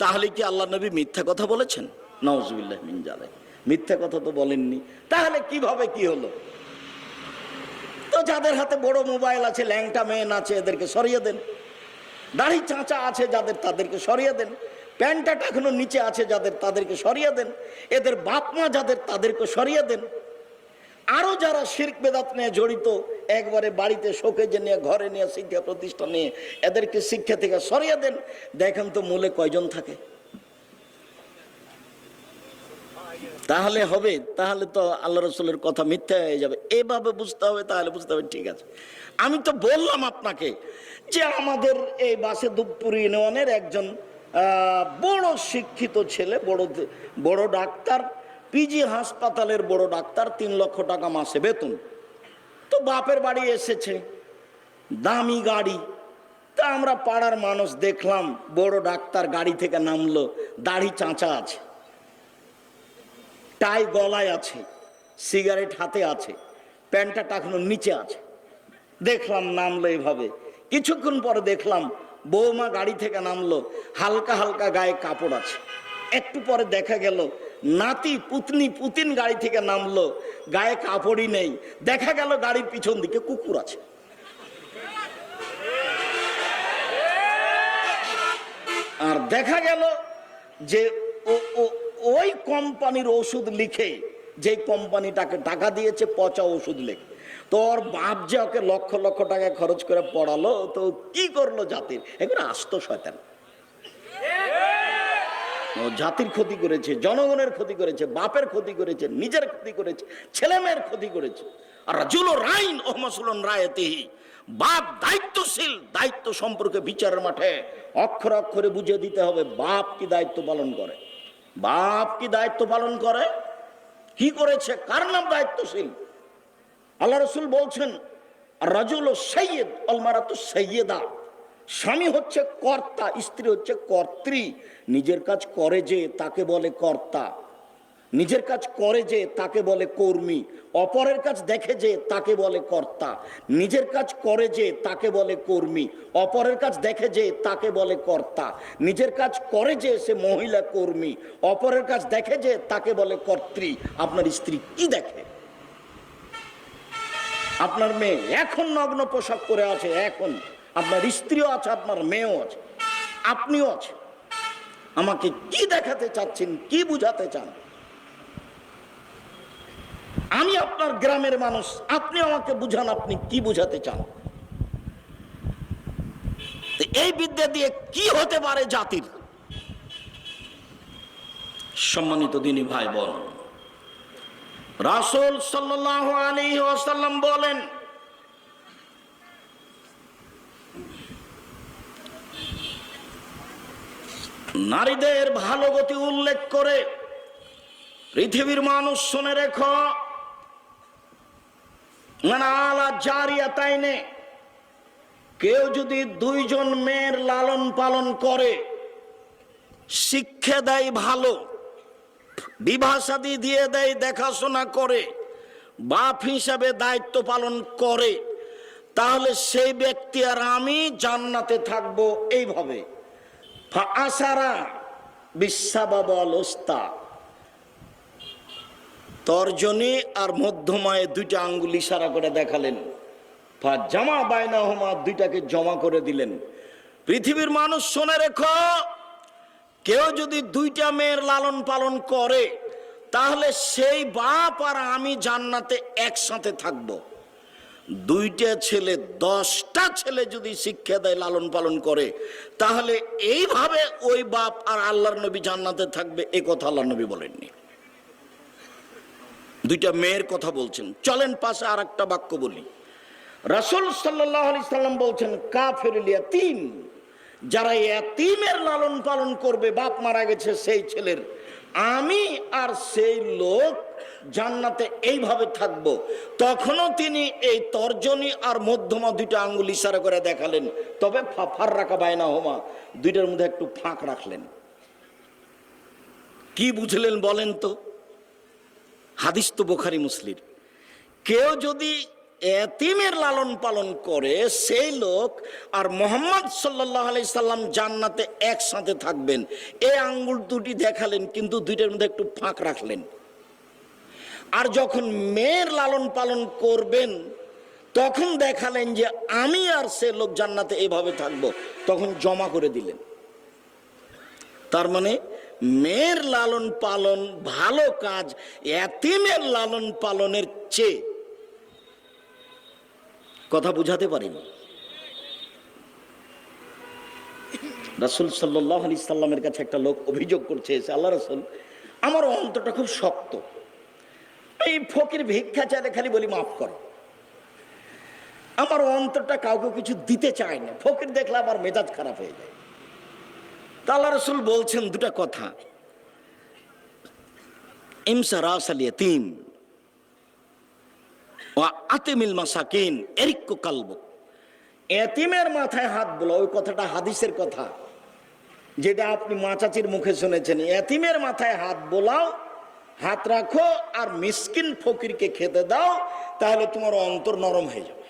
তাহলে কি আল্লাহ নবী মিথ্যা কথা বলেছেন? নাউজুবিল্লাহ মিন জালিক, মিথ্যা কথা তো বলেননি। তাহলে কিভাবে কি হলো? তো যাদের হাতে বড় মোবাইল আছে, ল্যাংটা মেয়ে আছে, এদেরকে সরিয়ে দেন। দাড়ি চাঁচা আছে যাদের, তাদেরকে সরিয়ে দেন। প্যান্টটা এখনো নিচে আছে যাদের, তাদেরকে সরিয়ে দেন। এদের বাপ মা যাদের, তাদেরকে সরিয়ে দেন। আরো যারা শিরক বেদাত নিয়ে জড়িত, একবারে বাড়িতে শোকেজে নিয়ে, ঘরে নিয়ে, শিক্ষা প্রতিষ্ঠান নিয়ে, এদেরকে শিক্ষা থেকে সরিয়ে দেন। দেখেন তো মূলে কয়জন থাকে? তাহলে হবে? তাহলে তো আল্লাহ রসুলের কথা মিথ্যা হয়ে যাবে। এভাবে বুঝতে হবে, তাহলে বুঝতে হবে ঠিক আছে। আমি তো বললাম আপনাকে যে আমাদের এই বাসেদুপুর ইউনিয়নের একজন বড় শিক্ষিত ছেলে, বড় ডাক্তার, পিজি হাসপাতালের বড় ডাক্তার, 3 লক্ষ টাকা মাসে বেতন। তো বাপের বাড়ি এসেছে, দামি গাড়ি। তা আমরা পাড়ার মানুষ দেখলাম, বড় ডাক্তার গাড়ি থেকে নামলো, দাড়ি চাঁচা আছে, টাই গলায় আছে, সিগারেট হাতে আছে, প্যান্টটা টাকানো নিচে আছে। দেখলাম নামলো এভাবে। কিছুক্ষণ পরে দেখলাম বৌমা গাড়ি থেকে নামলো, হালকা হালকা গায়ে কাপড় আছে। একটু পরে দেখা গেল নাতি পুতিন গাড়ি থেকে নামলো, গায়ে কাপড়ই নেই। দেখা গেল গাড়ির পিছন দিকে কুকুর আছে। আর দেখা গেল যে ওই কোম্পানির ওষুধ লিখে, যে কোম্পানিটাকে টাকা দিয়েছে, পচা ওষুধ লিখে। তো ওর বাপ যে ওকে লক্ষ লক্ষ টাকা খরচ করে পড়ালো, তো কি করলো জাতির? এগুলো আস্ত শয়তান। ও জাতির ক্ষতি করেছে, জনগণের ক্ষতি করেছে, বাপের ক্ষতি করেছে, নিজের ক্ষতি করেছে, ছেলে মেয়ের ক্ষতি করেছে। আর রাজুল রাইন ও মাসুলুন রায়াতিহি, বাপ দায়িত্বশীল, দায়িত্ব সম্পর্কে বিচারের মাঠে অক্ষরে অক্ষরে বুঝিয়ে দিতে হবে বাপ কি দায়িত্ব পালন করে। বাপ কি দায়িত্ব পালন করে, কি করেছে, কার নাম দায়িত্বশীল? আল্লাহ রসুল বলছেন রাজুল সৈয়দ আল মারাতু সৈয়দা, স্বামী হচ্ছে কর্তা, স্ত্রী হচ্ছে কর্ত্রী। নিজের কাজ করে যে তাকে বলে কর্তা, নিজের কাজ করে যে তাকে বলে কর্মী, অপরের কাজ দেখে যে তাকে বলে কর্তা। নিজের কাজ করে যে তাকে বলে কর্মী, অপরের কাজ দেখে যে তাকে বলে কর্তা। নিজের কাজ করে যে সে মহিলা কর্মী, অপরের কাজ দেখে যে তাকে বলে কর্ত্রী। আপনার স্ত্রী কি দেখে? আপনার মেয়ে এখন নগ্ন পোশাক পরে আছে, এখন আপনার স্ত্রীও আছে, আপনার মেয়েও আছে, আপনিও আছে। আমাকে কি দেখাতে চাচ্ছেন, কি বুঝাতে চান? আমি আপনার গ্রামের মানুষ, আপনি আমাকে বুঝান, আপনি কি বুঝাতে চান? এই বিদ্যা দিয়ে কি হতে পারে জাতির? সম্মানিত দিনী ভাই বোন, রাসূল সাল্লাল্লাহু আলাইহি ওয়াসাল্লাম বলেন, নারীদের ভালো গতি উল্লেখ করে পৃথিবীর মানুষ শুনে রেখো, কেউ যদি 2 জন মেয়ের লালন পালন করে, শিক্ষা দেয় ভালো, বিবাহ শাদী দিয়ে দেয়, দেখাশোনা করে, বাপ হিসাবে দায়িত্ব পালন করে, তাহলে সেই ব্যক্তি আর আমি জান্নাতে থাকবো। এইভাবে আসারা বিসাবাবল ওস্তা, তর্জনী আর মধ্যমায় 2টা আঙ্গুল ইশারা করে দেখালেন। জামা বাইনাহুমা, 2টাকে জমা করে দিলেন। পৃথিবীর মানুষ শুনে রেখো, কেউ যদি 2টা মেয়ের লালন পালন করে, তাহলে সেই বাপ আর আমি জান্নাতে একসাথে থাকব। 2টা ছেলে, 10টা ছেলে যদি শিক্ষা দেয়, লালন পালন করে, তাহলে এইভাবে ওই বাপ আর আল্লাহর নবী জান্নাতে থাকবে। এই কথা আল্লাহর নবী বলেননি, 2টা মেয়ের কথা বলছেন। চলেন পাশে আর একটা বাক্য বলি। রাসূল সাল্লাল্লাহু আলাইহি সাল্লাম বলছেন, কাফিরুল ইয়াতীম, যারা ইয়াতীমের লালন পালন করবে, বাপ মারা গেছে সেই ছেলের, আমি আর সেই লোক জান্নাতে এইভাবে থাকবো। তখনও তিনি এই তর্জনী আর মধ্যমা 2টা আঙ্গুল ইশারা করে দেখালেন, তবে ফাফার রাখা বাইনাহুমা, 2টার মধ্যে একটু ফাঁক রাখলেন। কি বুঝলেন বলেন তো? হাদিস তো বুখারী মুসলিম। কেউ যদি এতিমের লালন পালন করে সেই লোক আর মুহাম্মদ সাল্লাল্লাহু আলাইহি সাল্লাম জান্নাতে একসাথে থাকবেন, এই আঙ্গুল দুটি দেখালেন, কিন্তু দুইটার মধ্যে একটু ফাঁক রাখলেন। আর যখন মেয়ের লালন পালন করবেন তখন দেখালেন যে আমি আর সে লোক জান্নাতে এভাবে থাকবো, তখন জমা করে দিলেন। তার মানে মেয়ের লালন পালন ভালো কাজ এতিমের লালন পালনের চেয়ে। কথা বুঝাতে পারিনি? রাসূল সাল্লাল্লাহু আলাইহি সাল্লামের কাছে একটা লোক অভিযোগ করছে, এসে আল্লাহ রাসূল, আমার অন্তরটা খুব শক্ত, এই ফকির ভিক্ষা চাইলে খালি বলি মাফ করো, আমার অন্তরটা কাউকে কিছু দিতে চায় না, ফকির দেখলে আমার মেজাজ খারাপ হয়ে যায়। তা আল্লাহ রাসূল বলছেন দুটা কথা, ইমসা রাসাল ইয়াতীম ওয়া আতিমিল মাসাকিন এরিক্কু কালবুক। এতিমের মাথায় হাত বোলাও, ওই কথাটা হাদিসের কথা, যেটা আপনি মাচাচির মুখে শুনেছেন। এতিমের মাথায় হাত বোলাও, হাত রাখো আর মিসকিন ফকিরকে খেতে দাও, তাহলে তোমার অন্তর নরম হয়ে যাবে।